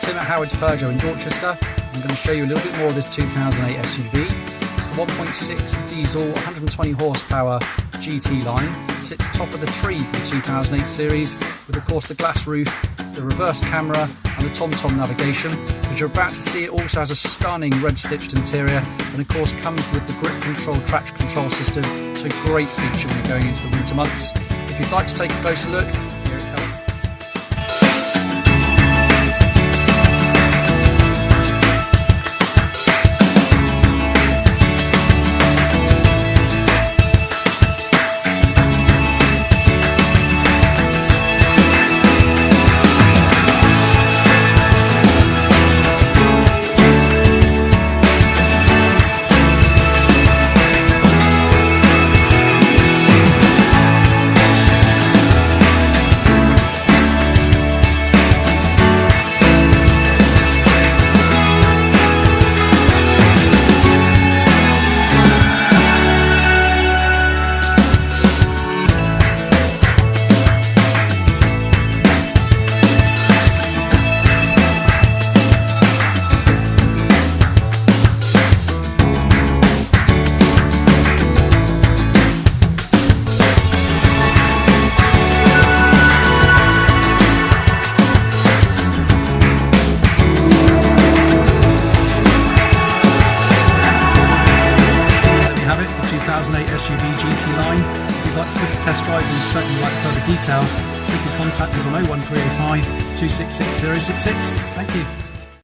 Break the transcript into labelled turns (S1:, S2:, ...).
S1: Tim at Howard's Peugeot in Dorchester. I'm going to show you a little bit more of this 2008 SUV. It's the 1.6 diesel, 120 horsepower GTLine. Sits top of the tree for the 2008 series with, of course, the glass roof, the reverse camera and the TomTom navigation. As you're about to see, it also has a stunning red stitched interior and of course comes with the grip control traction control system. It's a great feature when you're going into the winter months. If you'd like to take a closer look, here it comes. SUV GTLine. If you'd like to book a test drive and certainly like further details, simply contact us on 01305 266 066. Thank you.